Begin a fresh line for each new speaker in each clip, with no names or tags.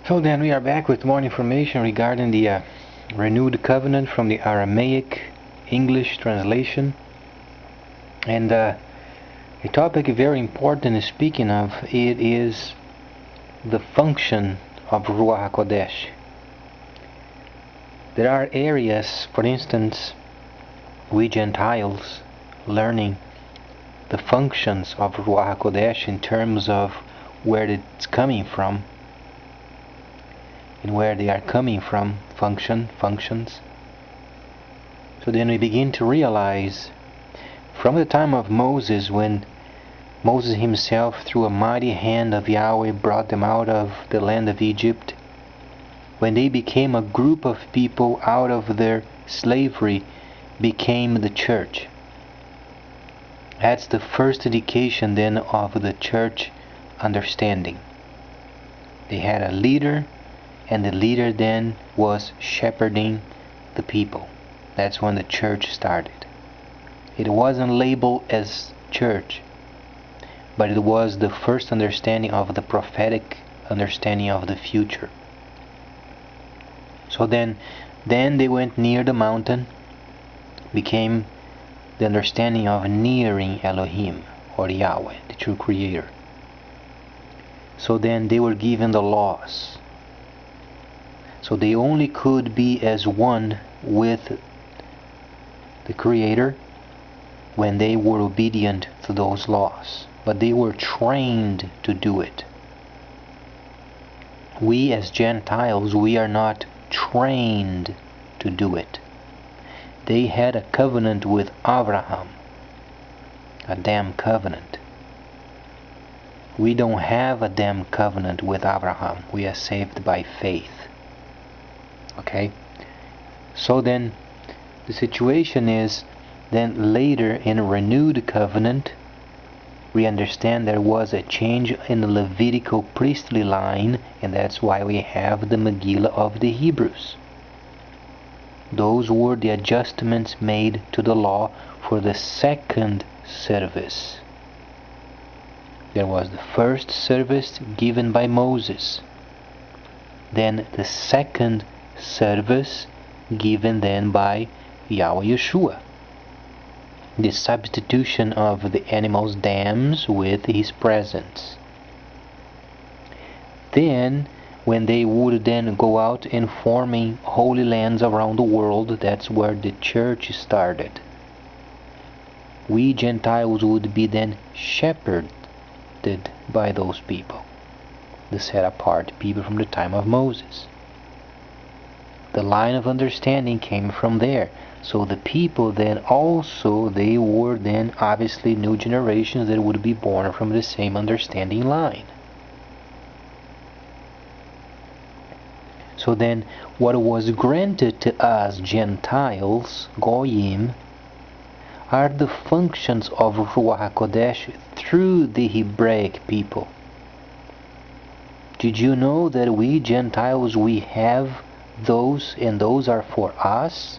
So then we are back with more information regarding the renewed covenant from the Aramaic English translation. And a topic very important speaking of it is the function of Ruach HaKodesh. There are areas, for instance, we Gentiles learning the functions of Ruach HaKodesh in terms of where it's coming from and where they are coming from, functions. So then we begin to realize from the time of Moses, when Moses himself through a mighty hand of Yahweh brought them out of the land of Egypt, when they became a group of people out of their slavery, became the church. That's the first indication then of the church understanding. They had a leader, and the leader then was shepherding the people. That's when the church started. It wasn't labeled as church, but it was the first understanding of the prophetic understanding of the future. So then they went near the mountain, became the understanding of nearing Elohim, or Yahweh, the true creator. So then they were given the laws. So they only could be as one with the Creator when they were obedient to those laws. But they were trained to do it. We as Gentiles, we are not trained to do it. They had a covenant with Abraham, a damn covenant. We don't have a damn covenant with Abraham. We are saved by faith. Okay? So then the situation is then later in a renewed covenant, we understand there was a change in the Levitical priestly line, and that's why we have the Megillah of the Hebrews. Those were the adjustments made to the law for the second service. There was the first service given by Moses, then the second service given then by Yahweh Yeshua. The substitution of the animal's dams with his presence. Then when they would then go out in forming holy lands around the world, that's where the church started. We Gentiles would be then shepherded by those people, the set apart people from the time of Moses. The line of understanding came from there. So the people then also, they were then obviously new generations that would be born from the same understanding line. So then what was granted to us Gentiles, Goyim, are the functions of Ruach HaKodesh through the Hebraic people. Did you know that we Gentiles, we have those, and those are for us?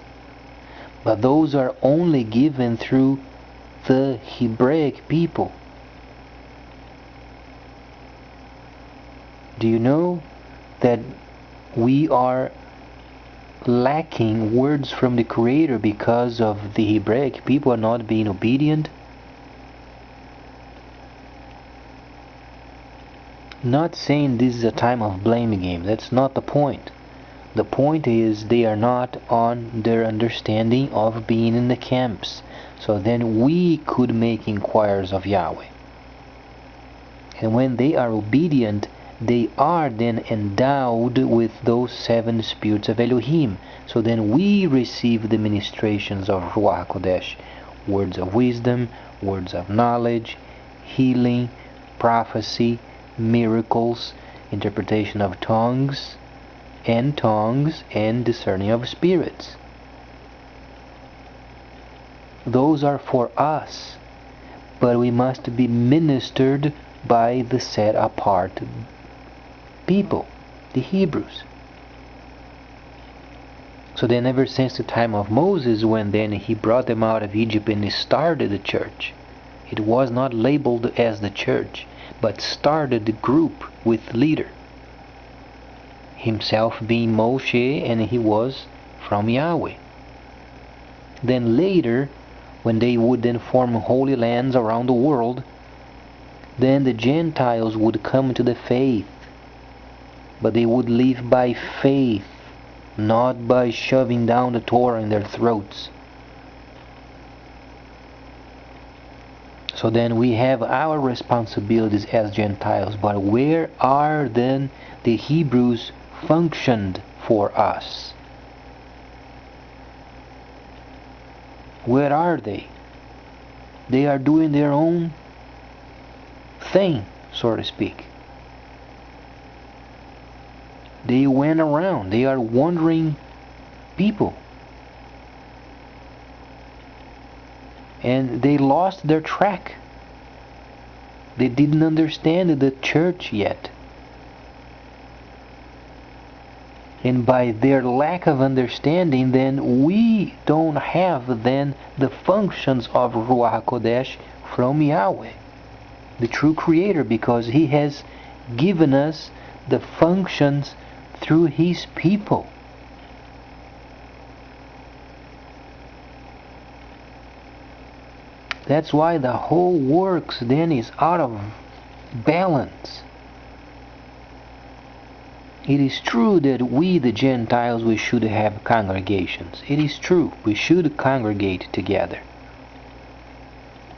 But those are only given through the Hebraic people. Do you know that we are lacking words from the Creator because of the Hebraic people are not being obedient? Not saying this is a time of blame game. That's not the point. The point is they are not on their understanding of being in the camps. So then we could make inquiries of Yahweh. And when they are obedient, they are then endowed with those 7 spirits of Elohim. So then we receive the ministrations of Ruach HaKodesh. Words of wisdom, words of knowledge, healing, prophecy, miracles, interpretation of tongues, and discerning of spirits. Those are for us, but we must be ministered by the set apart people, the Hebrews. So then ever since the time of Moses, when then he brought them out of Egypt and he started the church, it was not labeled as the church, but started the group with leader. himself being Moshe, and he was from Yahweh. Then later, when they would then form holy lands around the world, then the Gentiles would come to the faith, but they would live by faith, not by shoving down the Torah in their throats. So then we have our responsibilities as Gentiles, but where are then the Hebrews functioned for us? Where are they? They are doing their own thing, so to speak. They went around. They are wandering people. And they lost their track. They didn't understand the church yet. And by their lack of understanding, then we don't have then the functions of Ruach HaKodesh from Yahweh, the true Creator, because He has given us the functions through His people. That's why the whole works then is out of balance. It is true that we, the Gentiles, we should have congregations. It is true, we should congregate together.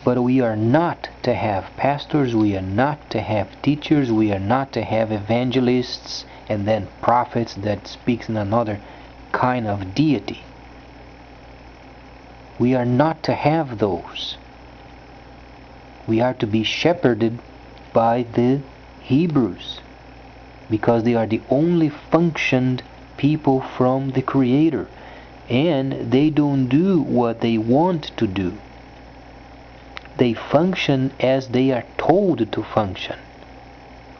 But we are not to have pastors, we are not to have teachers, we are not to have evangelists and then prophets that speaks in another kind of deity. We are not to have those. We are to be shepherded by the Hebrews, because they are the only functioned people from the Creator, and they don't do what they want to do. They function as they are told to function.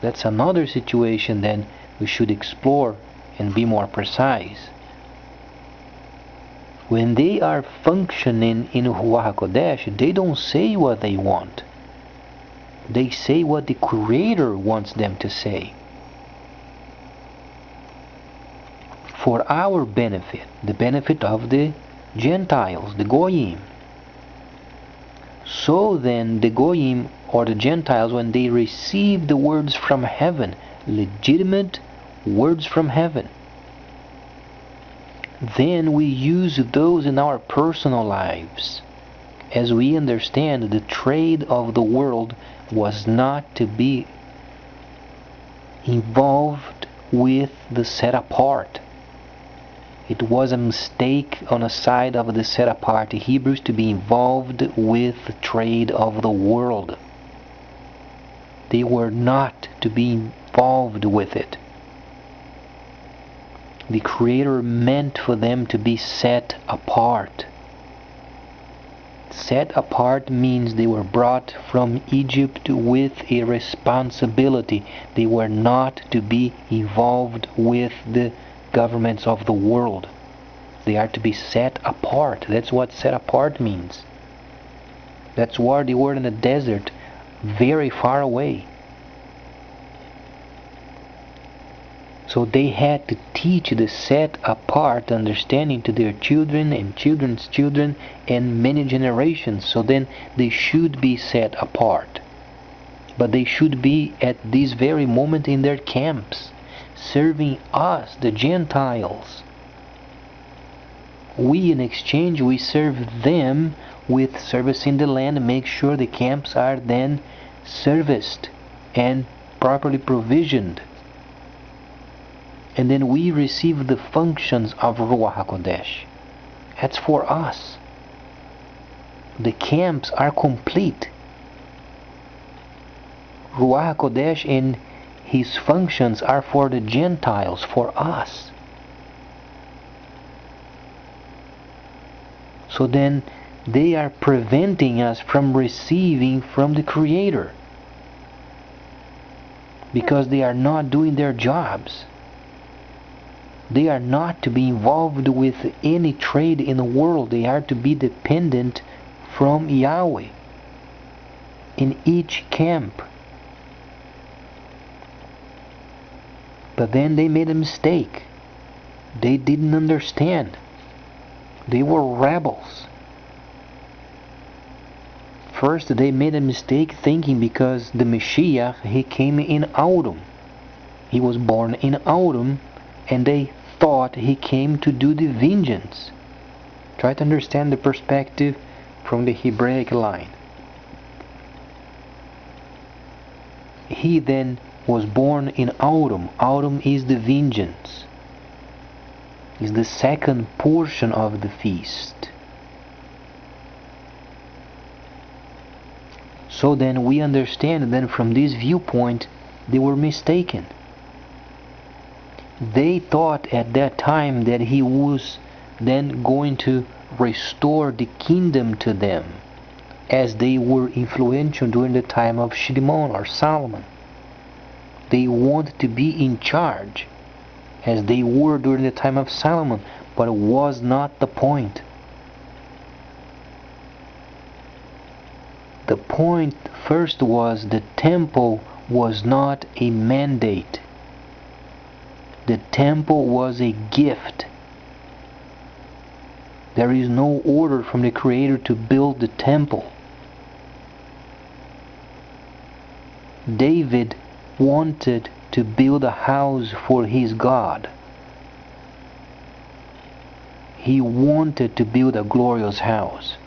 That's another situation then we should explore and be more precise. When they are functioning in Ruach HaKodesh, they don't say what they want. They say what the Creator wants them to say. For our benefit, the benefit of the Gentiles, the Goyim. So then the Goyim, or the Gentiles, when they receive the words from heaven, legitimate words from heaven, then we use those in our personal lives, as we understand the trade of the world was not to be involved with the set apart. It was a mistake on the side of the set apart Hebrews to be involved with the trade of the world. They were not to be involved with it. The Creator meant for them to be set apart. Set apart means they were brought from Egypt with a responsibility. They were not to be involved with the governments of the world. They are to be set apart. That's what set apart means. That's why they were in the desert, very far away. So they had to teach the set apart understanding to their children and children's children and many generations. So then they should be set apart. But they should be at this very moment in their camps, serving us, the Gentiles. We, in exchange, we serve them with service in the land, make sure the camps are then serviced and properly provisioned. And then we receive the functions of Ruach HaKodesh. That's for us. The camps are complete. Ruach HaKodesh and His functions are for the Gentiles, for us. So then they are preventing us from receiving from the Creator, because they are not doing their jobs. They are not to be involved with any trade in the world. They are to be dependent from Yahweh in each camp. But then they made a mistake. They didn't understand. They were rebels. First, they made a mistake thinking because the Messiah, he came in autumn. He was born in autumn, and they thought he came to do the vengeance. Try to understand the perspective from the Hebraic line. He then was born in autumn. Autumn is the vengeance. Is the second portion of the feast. So then we understand that from this viewpoint they were mistaken. They thought at that time that he was then going to restore the kingdom to them, as they were influential during the time of Shimon or Solomon. They want to be in charge, as they were during the time of Solomon, but it was not the point. The point first was the temple was not a mandate. The temple was a gift. There is no order from the Creator to build the temple. David wanted to build a house for his God. He wanted to build a glorious house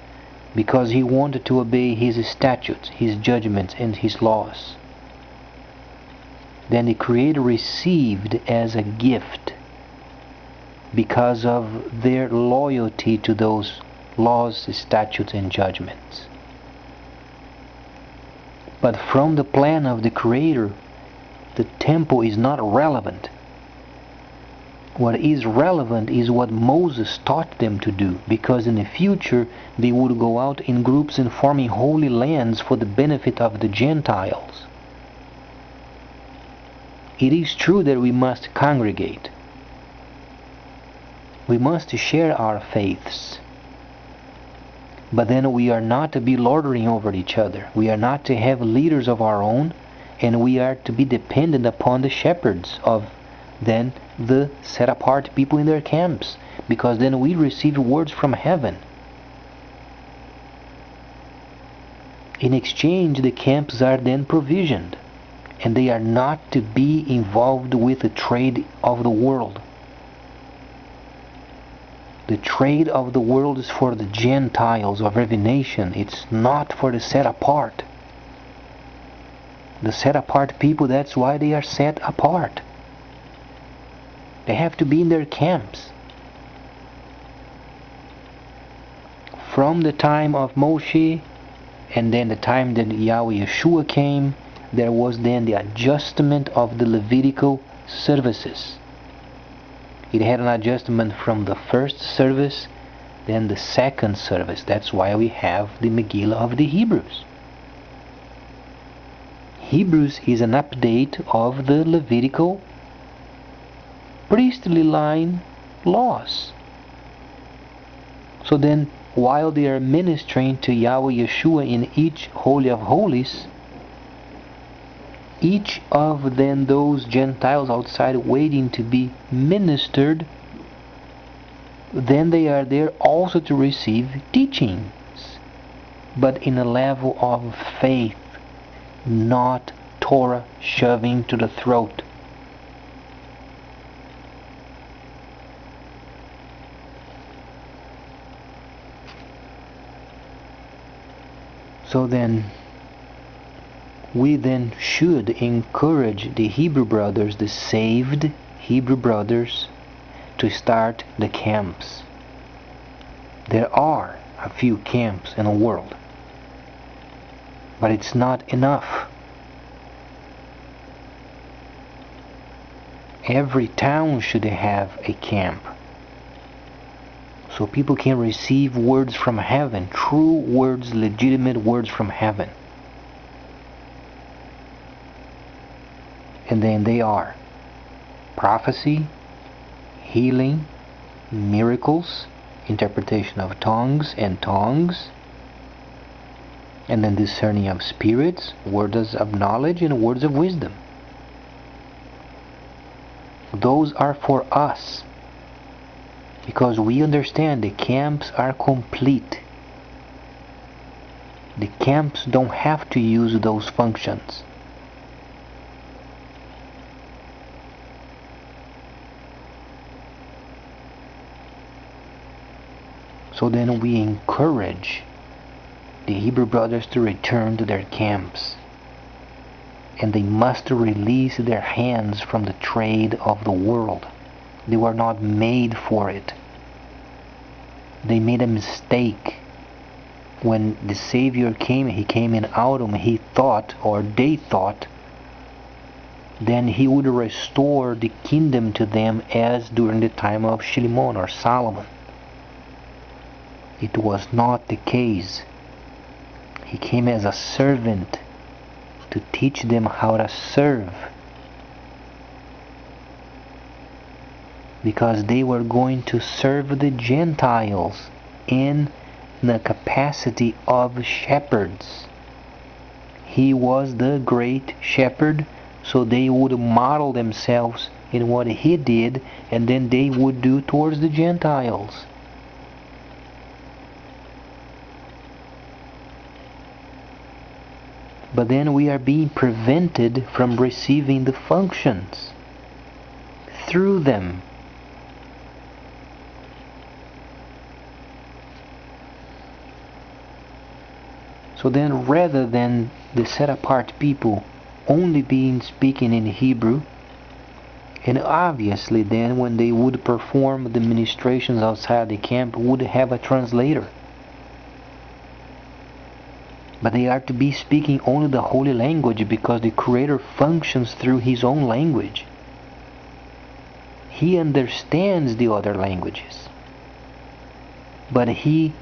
because he wanted to obey his statutes, his judgments, and his laws. Then the Creator received as a gift because of their loyalty to those laws, statutes, and judgments. But from the plan of the Creator, the temple is not relevant. What is relevant is what Moses taught them to do, because in the future they would go out in groups and forming holy lands for the benefit of the Gentiles. It is true that we must congregate. We must share our faiths. But then we are not to be lording over each other. We are not to have leaders of our own, and we are to be dependent upon the shepherds of then the set apart people in their camps, because then we receive words from heaven. In exchange, the camps are then provisioned, and they are not to be involved with the trade of the world. The trade of the world is for the Gentiles of every nation. It's not for the set apart. The set apart people, that's why they are set apart. They have to be in their camps. From the time of Moshe, and then the time that Yahweh Yeshua came, there was then the adjustment of the Levitical services. It had an adjustment from the first service, then the second service. That's why we have the Megillah of the Hebrews. Hebrews is an update of the Levitical priestly line laws. So then, while they are ministering to Yahweh Yeshua in each Holy of Holies, each of then those Gentiles outside waiting to be ministered, then they are there also to receive teachings, but in a level of faith, not Torah shoving to the throat. So then, we then should encourage the Hebrew brothers, the saved Hebrew brothers, to start the camps. There are a few camps in the world, but it's not enough. Every town should have a camp, so people can receive words from heaven, true words, legitimate words from heaven. And then they are prophecy, healing, miracles, interpretation of tongues and tongues, and then discerning of spirits, words of knowledge, and words of wisdom. Those are for us, because we understand the camps are complete. The camps don't have to use those functions. So then we encourage the Hebrew brothers to return to their camps, and they must release their hands from the trade of the world. They were not made for it. They made a mistake. When the Savior came, he came in autumn, he thought, or they thought, then he would restore the kingdom to them as during the time of Shilimon or Solomon. It was not the case. He came as a servant to teach them how to serve, because they were going to serve the Gentiles in the capacity of shepherds. He was the great shepherd, so they would model themselves in what he did, and then they would do towards the Gentiles. But then we are being prevented from receiving the functions through them. So then, rather than the set-apart people only being speaking in Hebrew, and obviously then when they would perform the ministrations outside the camp would have a translator, but they are to be speaking only the holy language, because the Creator functions through His own language. He understands the other languages, but He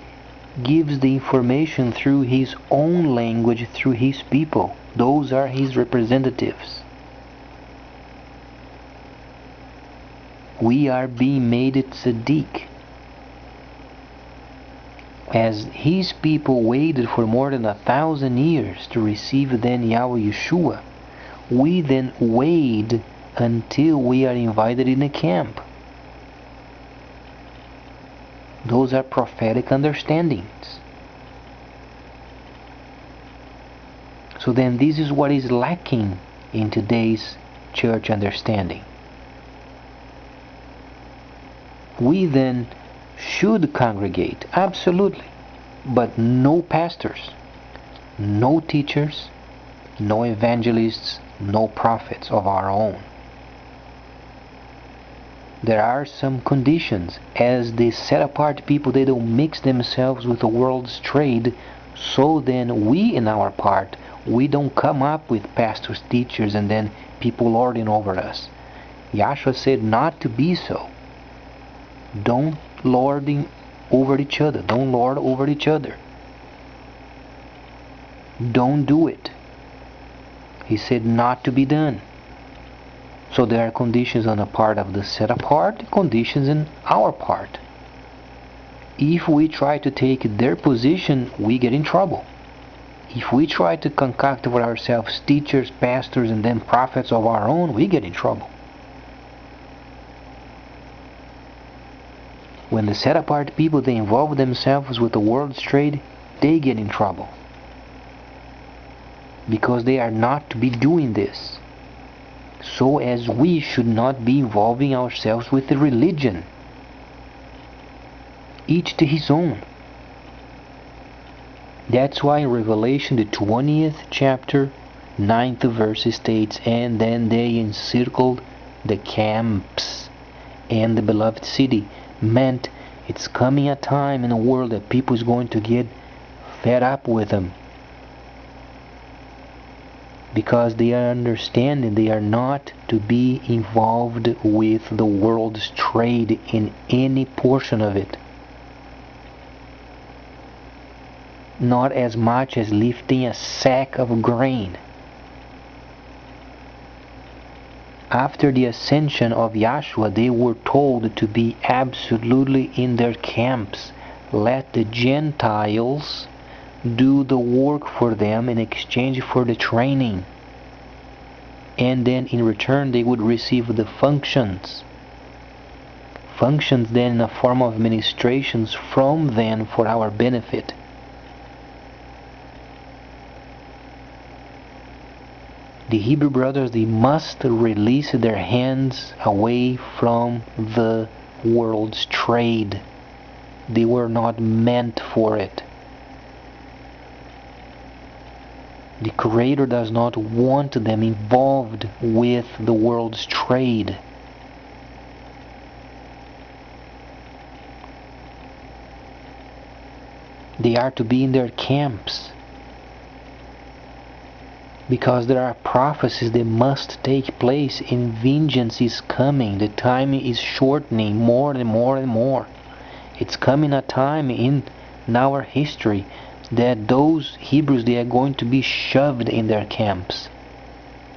gives the information through His own language, through His people. Those are His representatives. We are being made tzaddik. As His people waited for more than 1,000 years to receive then Yahweh Yeshua, we then wait until we are invited in a camp. Those are prophetic understandings. So then this is what is lacking in today's church understanding. We then should congregate, absolutely, but no pastors, no teachers, no evangelists, no prophets of our own. There are some conditions, as the set-apart people, they don't mix themselves with the world's trade, so then we, in our part, we don't come up with pastors, teachers, and then people lording over us. Yahshua said not to be so. Don't lording over each other. Don't lord over each other. Don't do it. He said not to be done. So there are conditions on the part of the set apart, conditions in our part. If we try to take their position, we get in trouble. If we try to concoct for ourselves teachers, pastors, and then prophets of our own, we get in trouble. When the set apart people, they involve themselves with the world's trade, they get in trouble, because they are not to be doing this. So as we should not be involving ourselves with the religion, each to his own. That's why in Revelation, the 20th chapter, 9th verse states, and then they encircled the camps and the beloved city. Meant it's coming a time in the world that people is going to get fed up with them, because they are understanding they are not to be involved with the world's trade in any portion of it. Not as much as lifting a sack of grain. After the ascension of Yahshua, they were told to be absolutely in their camps. Let the Gentiles do the work for them in exchange for the training. and then in return they would receive the functions. Functions then in a form of ministrations from them for our benefit. The Hebrew brothers, they must release their hands away from the world's trade. They were not meant for it. The Creator does not want them involved with the world's trade. They are to be in their camps, because there are prophecies that must take place, and vengeance is coming. The time is shortening more and more and more. It's coming a time in our history that those Hebrews, they are going to be shoved in their camps,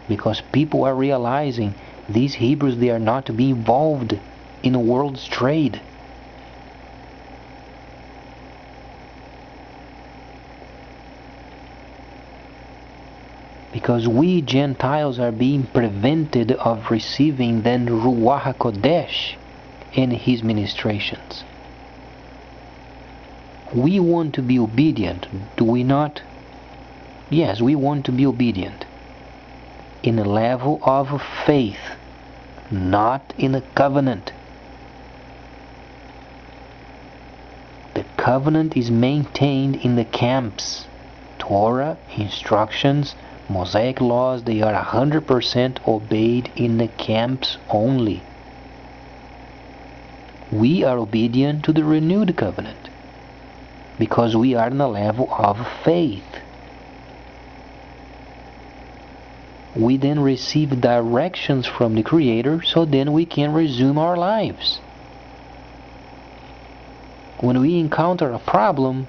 because people are realizing these Hebrews, they are not to be involved in the world's trade. Because we Gentiles are being prevented of receiving then Ruach HaKodesh in His ministrations. We want to be obedient, do we not? Yes, we want to be obedient in a level of faith, not in a covenant. The covenant is maintained in the camps. Torah, instructions, Mosaic laws, they are 100% obeyed in the camps only. We are obedient to the renewed covenant because we are in a level of faith. We then receive directions from the Creator, so then we can resume our lives. When we encounter a problem,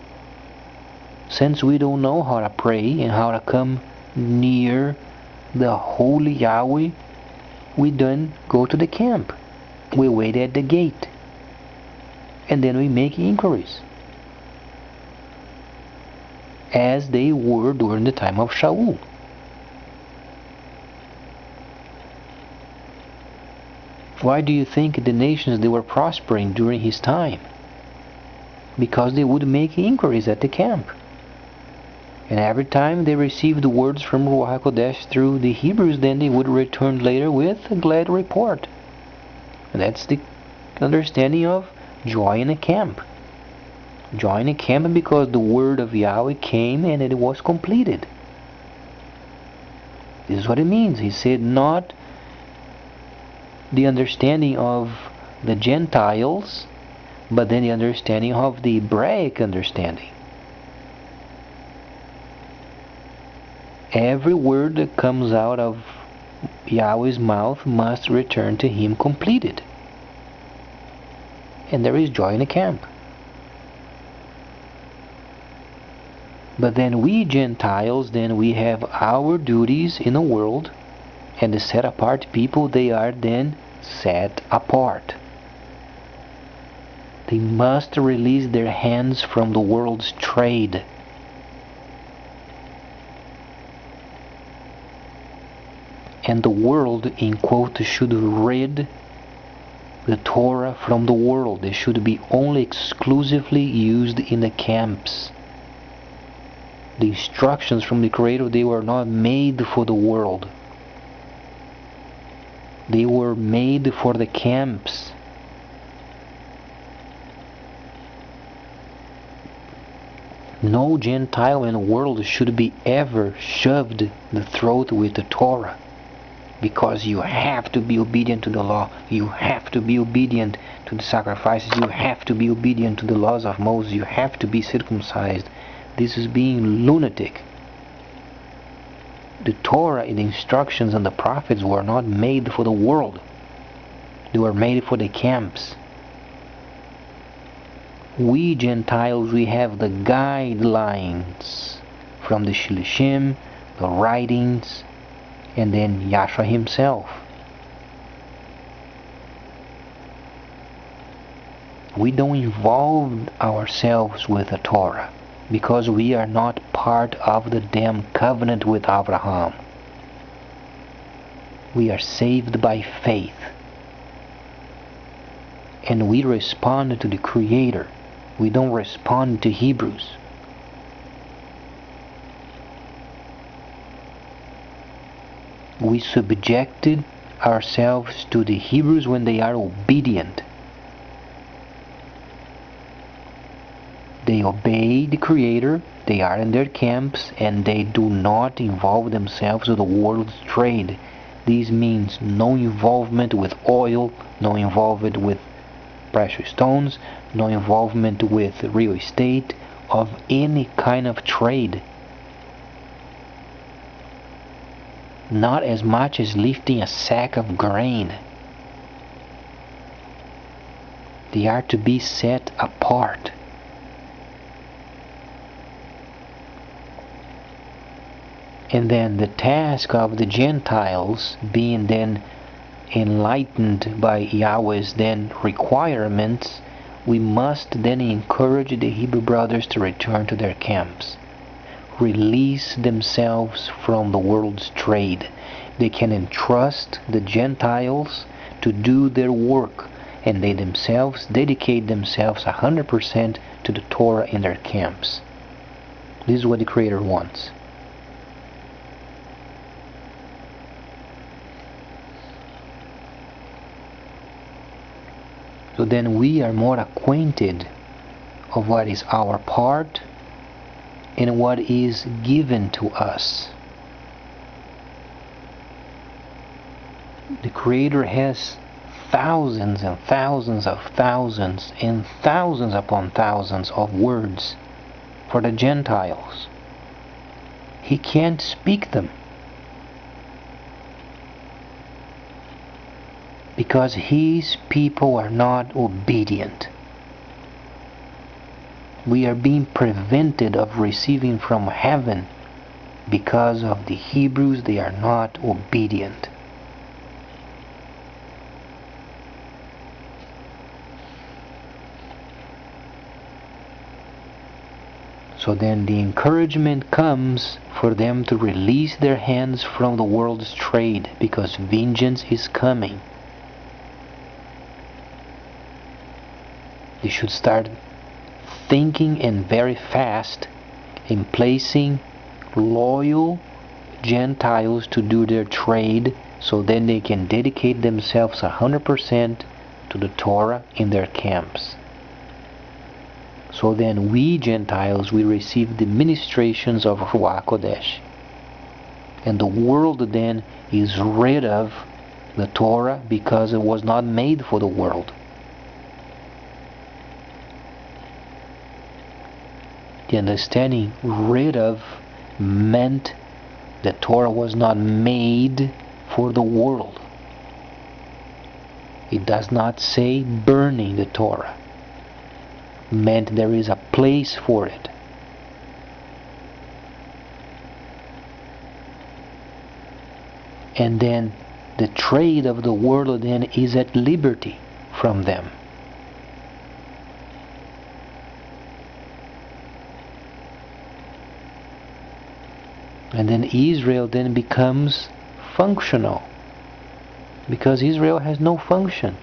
since we don't know how to pray and how to come near the Holy Yahweh, we then go to the camp. We wait at the gate, and then we make inquiries, as they were during the time of Shaul. Why do you think the nations, they were prospering during his time? Because they would make inquiries at the camp. And every time they received words from Ruach HaKodesh through the Hebrews, then they would return later with a glad report. And that's the understanding of joy in a camp. Joy in a camp because the word of Yahweh came and it was completed. This is what it means. He said not the understanding of the Gentiles, but then the understanding of the Hebraic understanding. Every word that comes out of Yahweh's mouth must return to Him completed. And there is joy in the camp. But then we Gentiles, then we have our duties in the world, and the set apart people, they are then set apart. They must release their hands from the world's trade. And the world, in quote, should rid the Torah from the world. They should be only exclusively used in the camps. The instructions from the Creator, they were not made for the world. They were made for the camps. No Gentile in the world should be ever shoved the throat with the Torah, because you have to be obedient to the law, you have to be obedient to the sacrifices, you have to be obedient to the laws of Moses, you have to be circumcised. This is being lunatic. The Torah and the instructions and the prophets were not made for the world. They were made for the camps. We Gentiles, we have the guidelines from the Shilshim, the writings, and then Yahshua himself. We don't involve ourselves with the Torah because we are not part of the damn covenant with Abraham. We are saved by faith. And we respond to the Creator. We don't respond to Hebrews. We subjected ourselves to the Hebrews when they are obedient. They obey the Creator, they are in their camps, and they do not involve themselves with the world's trade. This means no involvement with oil, no involvement with precious stones, no involvement with real estate, of any kind of trade. Not as much as lifting a sack of grain. They are to be set apart. And then the task of the Gentiles, being then enlightened by Yahweh's then requirements, we must then encourage the Hebrew brothers to return to their camps. Release themselves from the world's trade. They can entrust the Gentiles to do their work, and they themselves dedicate themselves 100% to the Torah in their camps. This is what the Creator wants. So then we are more acquainted of what is our part and what is given to us. The Creator has thousands and thousands of thousands and thousands upon thousands of words for the Gentiles. He can't speak them because His people are not obedient. We are being prevented of receiving from heaven because of the Hebrews. They are not obedient. So then the encouragement comes for them to release their hands from the world's trade, because vengeance is coming. They should start thinking, and very fast, in placing loyal Gentiles to do their trade, so then they can dedicate themselves 100% to the Torah in their camps. So then we Gentiles, we receive the ministrations of Ruach Kodesh. And the world then is rid of the Torah because it was not made for the world. The understanding rid of meant the Torah was not made for the world. It does not say burning the Torah. Meant there is a place for it. And then the trade of the world then is at liberty from them. And then Israel then becomes functional, because Israel has no function.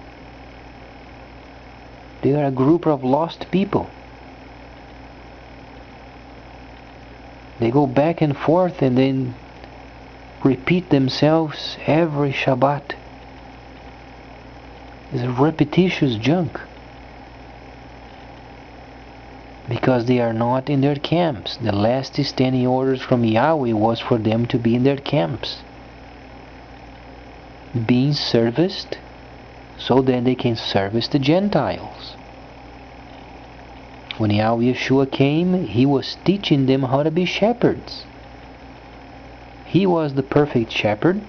They are a group of lost people. They go back and forth and then repeat themselves every Shabbat. It's a repetitious junk. Because they are not in their camps. The last standing orders from Yahweh was for them to be in their camps, being serviced, so then they can service the Gentiles. When Yahweh Yeshua came, He was teaching them how to be shepherds. He was the perfect shepherd,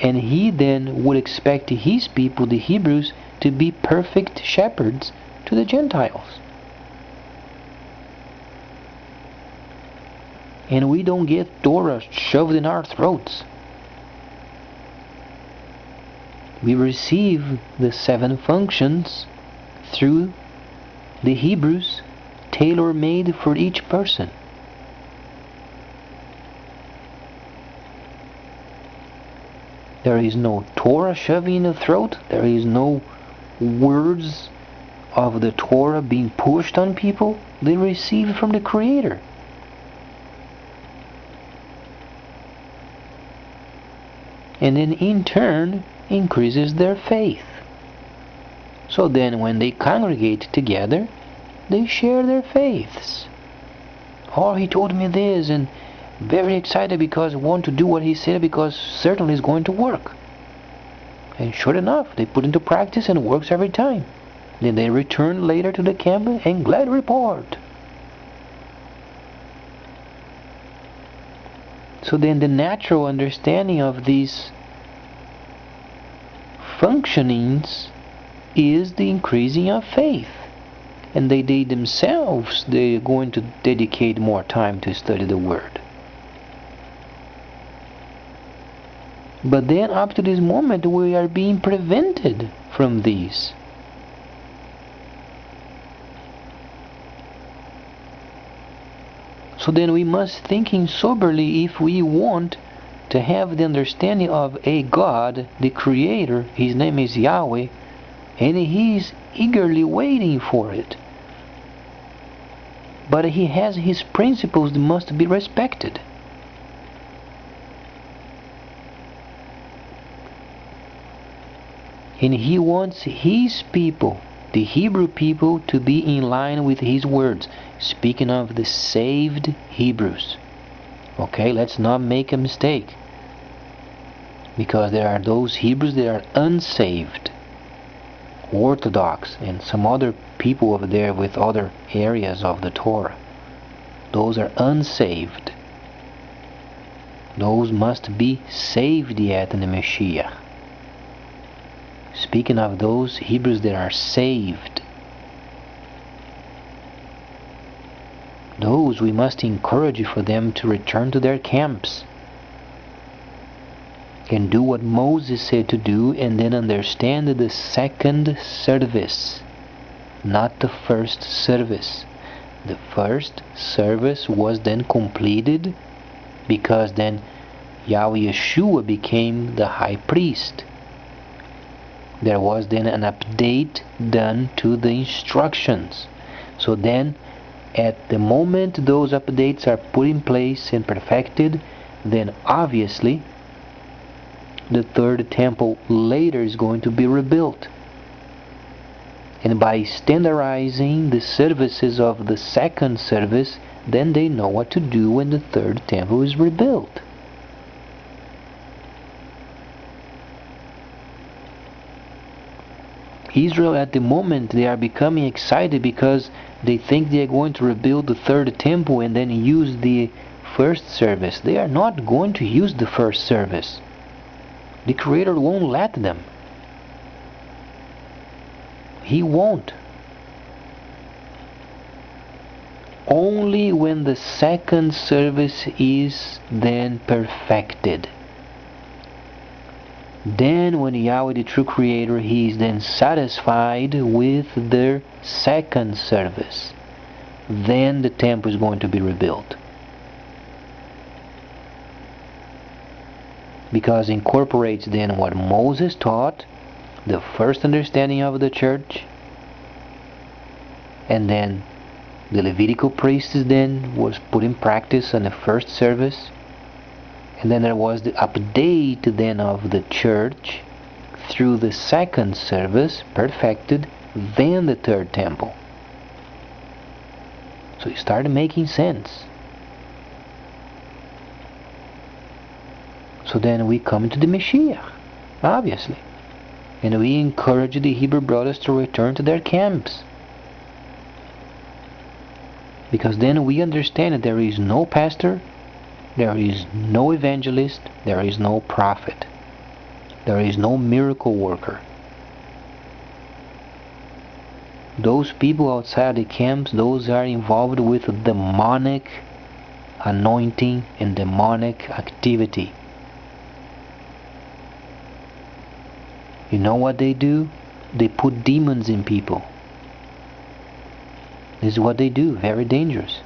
and He then would expect His people, the Hebrews, to be perfect shepherds to the Gentiles. And we don't get Torah shoved in our throats. We receive the 7 functions through the Hebrews, tailor-made for each person. There is no Torah shoving in the throat. There is no words of the Torah being pushed on people. They receive from the Creator. And then in turn increases their faith. So then when they congregate together, they share their faiths. Oh, he told me this, and very excited because I want to do what he said, because certainly it's going to work. And sure enough, they put into practice and it works every time. Then they return later to the camp and glad report. So then the natural understanding of these functionings is the increasing of faith. And they themselves, they're going to dedicate more time to study the Word. But then up to this moment we are being prevented from these. So then we must thinking soberly if we want to have the understanding of a God, the Creator. His name is Yahweh, and He's eagerly waiting for it. But He has His principles that must be respected. And He wants His people, the Hebrew people, to be in line with His words. Speaking of the saved Hebrews. Okay, let's not make a mistake. Because there are those Hebrews that are unsaved. Orthodox and some other people over there with other areas of the Torah. Those are unsaved. Those must be saved yet in the Mashiach. Speaking of those Hebrews that are saved, those we must encourage for them to return to their camps and do what Moses said to do, and then understand the second service, not the first service. The first service was then completed because then Yahweh Yeshua became the high priest. There was then an update done to the instructions. So then at the moment those updates are put in place and perfected, then obviously the third temple later is going to be rebuilt. And by standardizing the services of the second service, then they know what to do when the third temple is rebuilt. Israel at the moment, they are becoming excited because they think they are going to rebuild the third temple and then use the first service. They are not going to use the first service. The Creator won't let them. He won't. Only when the second service is then perfected. Then when Yahweh the true Creator, He is then satisfied with their second service. Then the temple is going to be rebuilt. Because it incorporates then what Moses taught, the first understanding of the church, and then the Levitical priests then was put in practice on the first service. And then there was the update then of the church through the second service, perfected, then the third temple. So it started making sense. So then we come to the Mashiach, obviously. And we encourage the Hebrew brothers to return to their camps. Because then we understand that there is no pastor, there is no evangelist, there is no prophet, there is no miracle worker. Those people outside the camps, those are involved with demonic anointing and demonic activity. You know what they do? They put demons in people. This is what they do, very dangerous.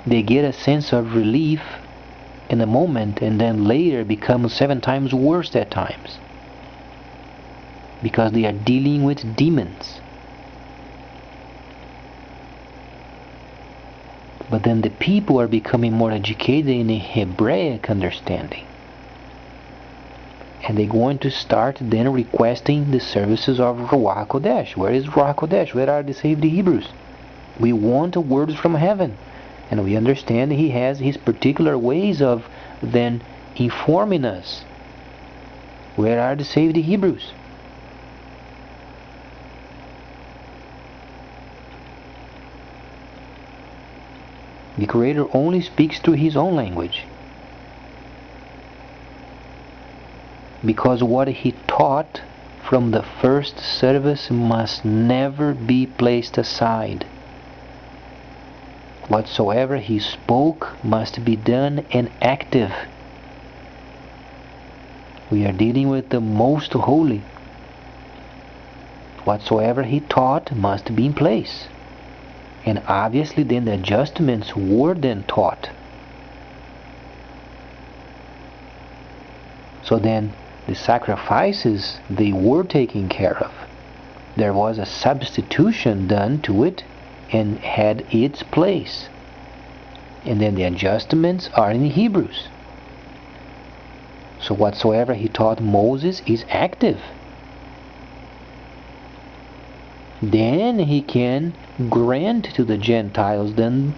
They get a sense of relief in a moment, and then later becomes 7 times worse at times, because they are dealing with demons. But then the people are becoming more educated in a Hebraic understanding, and they're going to start then requesting the services of Ruach Kodesh. Where is Ruach Kodesh? Where are the saved Hebrews? We want words from heaven, and we understand he has his particular ways of then informing us. Where are the saved Hebrews? The Creator only speaks through his own language, because what he taught from the first service must never be placed aside. Whatsoever he spoke must be done and active. We are dealing with the Most Holy. Whatsoever he taught must be in place. And obviously then the adjustments were then taught. So then the sacrifices, they were taken care of. There was a substitution done to it and had its place. And then the adjustments are in Hebrews. So whatsoever he taught Moses is active. Then he can grant to the Gentiles then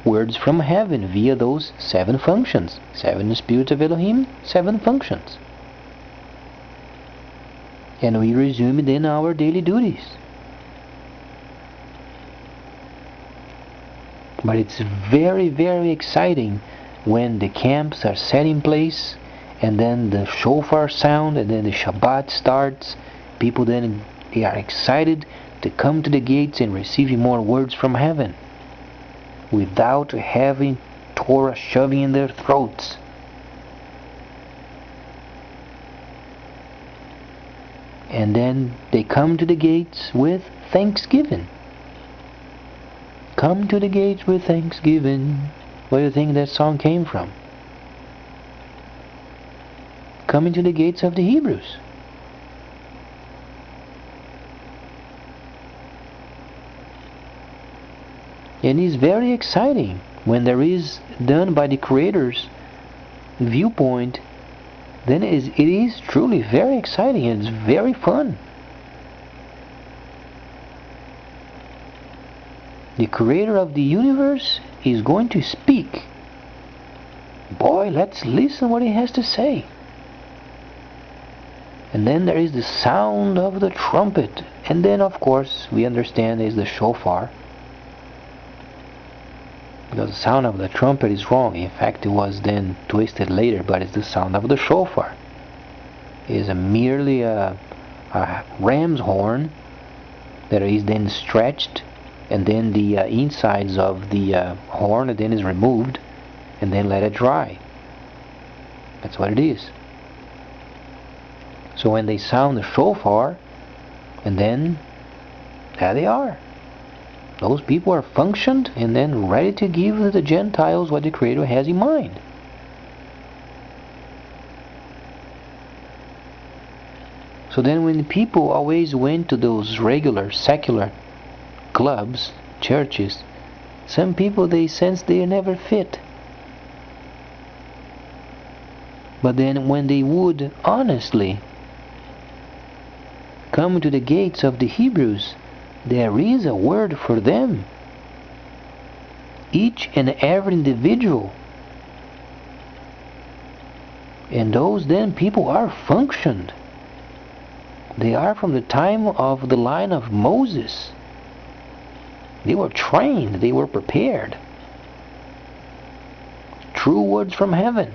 words from heaven via those 7 functions. 7 spirits of Elohim, 7 functions. And we resume then our daily duties. But it's very, very exciting when the camps are set in place, and then the shofar sound, and then the Shabbat starts. People then, they are excited to come to the gates and receive more words from heaven without having Torah shoving in their throats. And then they come to the gates with thanksgiving. Come to the gates with thanksgiving. Where do you think that song came from? Coming to the gates of the Hebrews. And it's very exciting when there is done by the Creator's viewpoint. Then it is truly very exciting and it's very fun. The Creator of the universe is going to speak. Boy, let's listen what he has to say. And then there is the sound of the trumpet. And then of course we understand is the shofar. Because the sound of the trumpet is wrong. In fact, it was then twisted later, but it's the sound of the shofar. It is merely a ram's horn that is then stretched, and then the insides of the horn then is removed, and then let it dry. That's what it is. So when they sound the shofar, and then there they are. Those people are functioned and then ready to give to the Gentiles what the Creator has in mind. So then when people always went to those regular secular clubs, churches, some people they sense they are never fit. But then when they would honestly come to the gates of the Hebrews, there is a word for them. Each and every individual. And those then people are functioned. They are from the time of the line of Moses. They were trained, they were prepared. True words from heaven.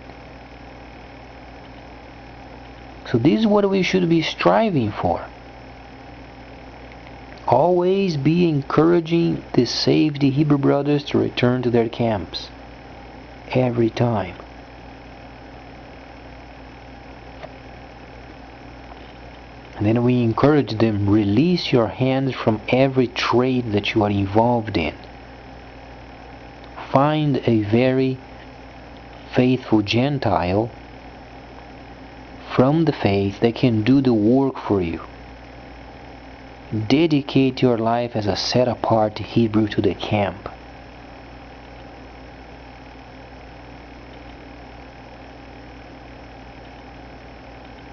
So this is what we should be striving for. Always be encouraging the saved Hebrew brothers to return to their camps. Every time. And then we encourage them, release your hands from every trade that you are involved in. Find a very faithful Gentile from the faith that can do the work for you. Dedicate your life as a set-apart Hebrew to the camp.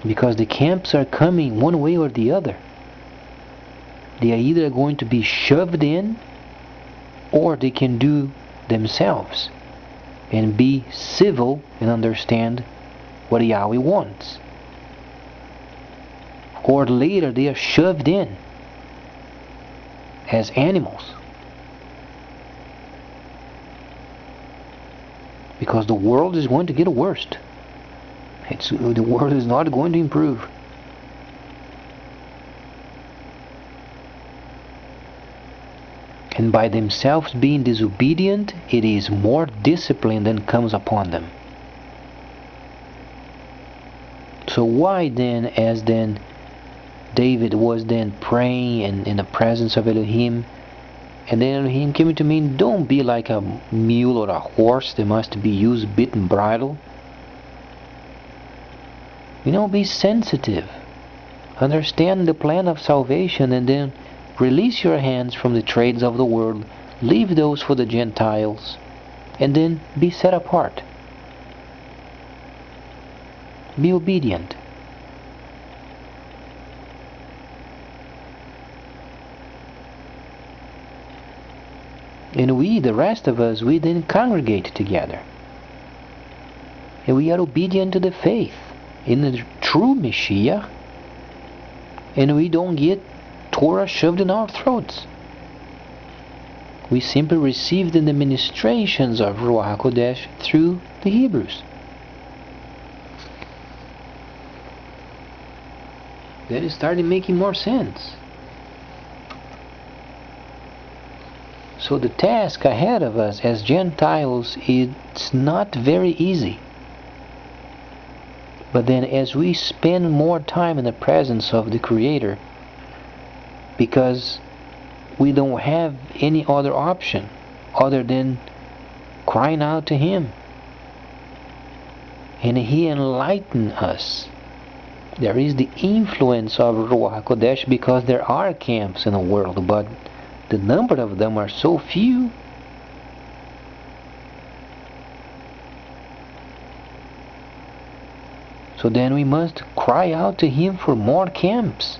Because the camps are coming one way or the other. They are either going to be shoved in, or they can do themselves and be civil and understand what Yahweh wants. Or later they are shoved in as animals. Because the world is going to get worse. The world is not going to improve. And by themselves being disobedient, it is more discipline than comes upon them. So why then, as then David was then praying in the presence of Elohim, and then Elohim came to me, don't be like a mule or a horse that must be used bit and bridle. Be sensitive. Understand the plan of salvation, and then release your hands from the trades of the world. Leave those for the Gentiles, and then be set apart. Be obedient. And we, the rest of us, we then congregate together. And we are obedient to the faith in the true Mashiach. And we don't get Torah shoved in our throats. We simply received in the ministrations of Ruach HaKodesh through the Hebrews. Then it started making more sense. So the task ahead of us as Gentiles, it's not very easy. But then as we spend more time in the presence of the Creator, because we don't have any other option other than crying out to Him, and He enlightens us. There is the influence of Ruach HaKodesh, because there are camps in the world, but the number of them are so few. So then we must cry out to Him for more camps.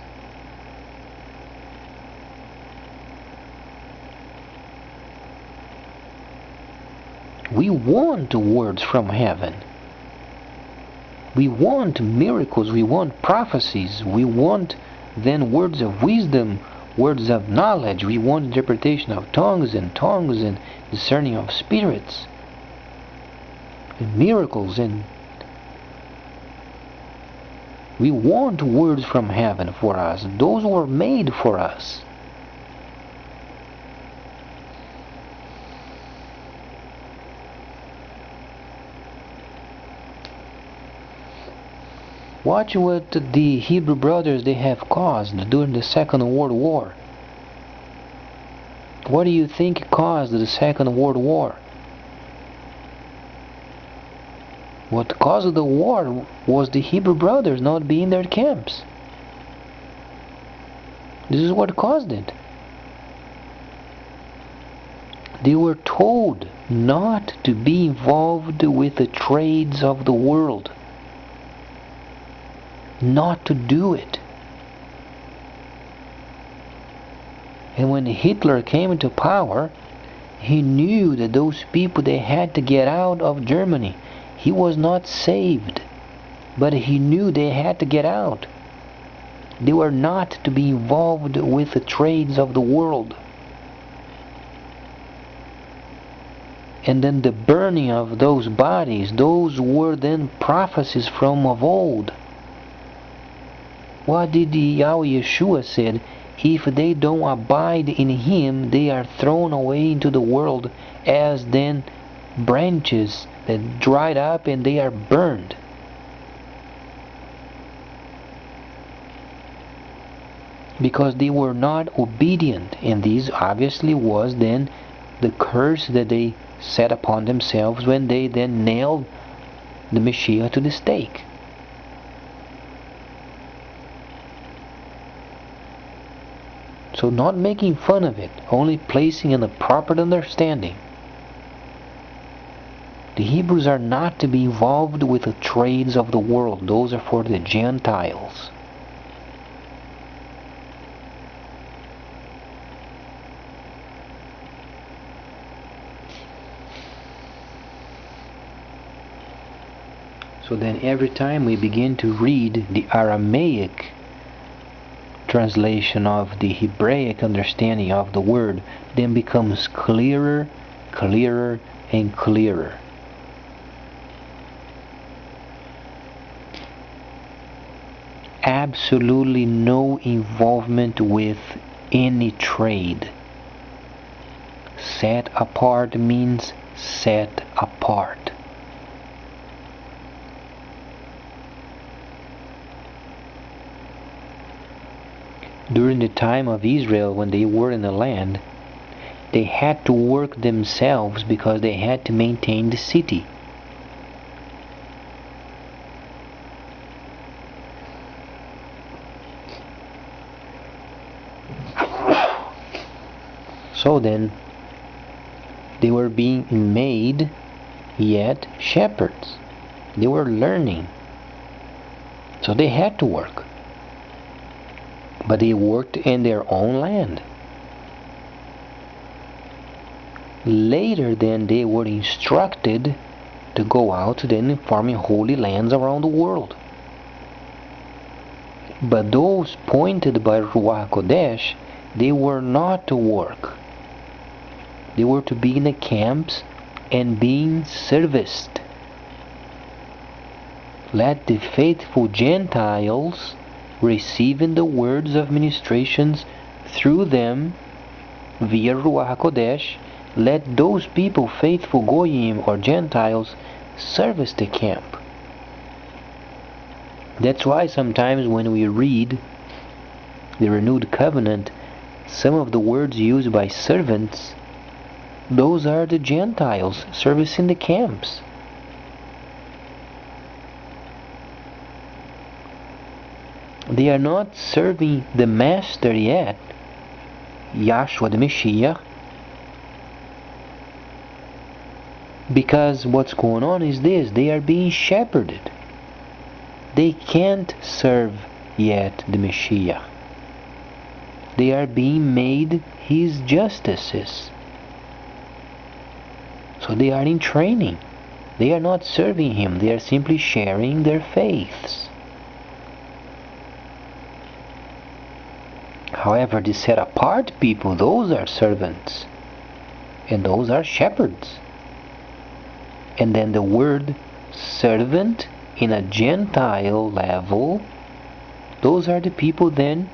We want words from heaven. We want miracles. We want prophecies. We want then words of wisdom, words of knowledge. We want interpretation of tongues and discerning of spirits, and miracles, and we want words from heaven for us. Those were made for us. Watch what the Hebrew brothers they have caused during the Second World War. What do you think caused the Second World War? What caused the war was the Hebrew brothers not being in their camps. This is what caused it. They were told not to be involved with the trades of the world. Not to do it. And when Hitler came into power, he knew that those people, they had to get out of Germany. He was not saved, but he knew they had to get out. They were not to be involved with the trades of the world. And then the burning of those bodies, those were then prophecies from of old. What did Yahweh Yeshua said? If they don't abide in Him, they are thrown away into the world as then branches that dried up, and they are burned. Because they were not obedient, and this obviously was then the curse that they set upon themselves when they then nailed the Mashiach to the stake. So not making fun of it, only placing in the proper understanding. The Hebrews are not to be involved with the trades of the world. Those are for the Gentiles. So then every time we begin to read the Aramaic translation of the Hebraic understanding of the word, then becomes clearer, clearer, and clearer. Absolutely no involvement with any trade. Set apart means set apart. During the time of Israel, when they were in the land, they had to work themselves because they had to maintain the city. So then, they were being made yet shepherds. They were learning. So they had to work. But they worked in their own land. Later then they were instructed to go out then farming holy lands around the world. But those appointed by Ruach HaKodesh, they were not to work. They were to be in the camps and being serviced. Let the faithful Gentiles receiving the words of ministrations through them via Ruach HaKodesh, let those people, faithful Goyim or Gentiles, service the camp. That's why sometimes when we read the renewed covenant, some of the words used by servants, those are the Gentiles servicing the camps. They are not serving the Master yet, Yahshua the Mashiach, because what's going on is this: they are being shepherded. They can't serve yet the Mashiach. They are being made his justices. So they are in training. They are not serving him. They are simply sharing their faiths. However, the set apart people, those are servants. And those are shepherds. And then the word servant in a Gentile level, those are the people then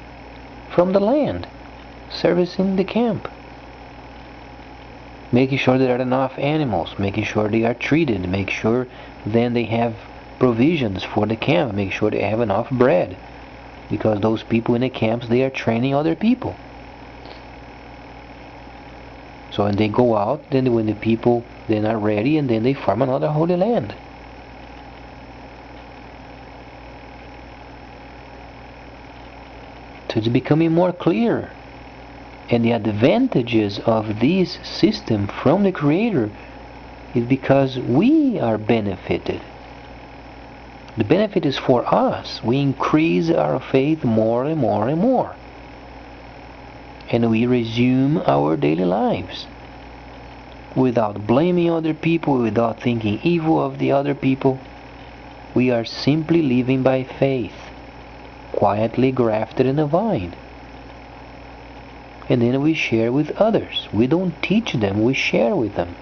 from the land, servicing the camp. Making sure there are enough animals, making sure they are treated, make sure then they have provisions for the camp, make sure they have enough bread. Because those people in the camps, they are training other people. So when they go out, then when the people then are ready, and then they farm another holy land. So it's becoming more clear. And the advantages of this system from the Creator is because we are benefited. The benefit is for us. We increase our faith more and more and more. And we resume our daily lives without blaming other people, without thinking evil of the other people. We are simply living by faith, quietly grafted in a vine. And then we share with others. We don't teach them, we share with them.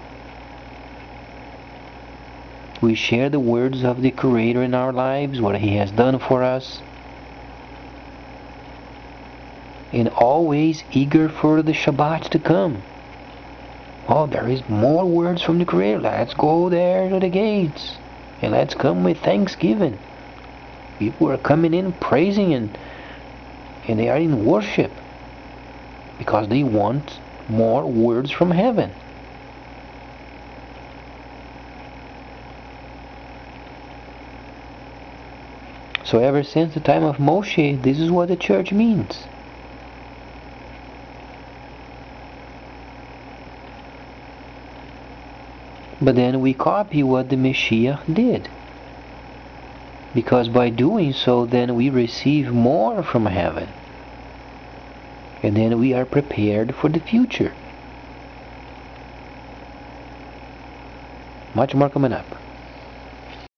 We share the words of the Creator in our lives, what He has done for us. And always eager for the Shabbat to come. Oh, there is more words from the Creator. Let's go there to the gates. And let's come with thanksgiving. People are coming in praising and they are in worship. Because they want more words from heaven. So ever since the time of Moshe, this is what the church means. But then we copy what the Mashiach did. Because by doing so, then we receive more from heaven. And then we are prepared for the future. Much more coming up.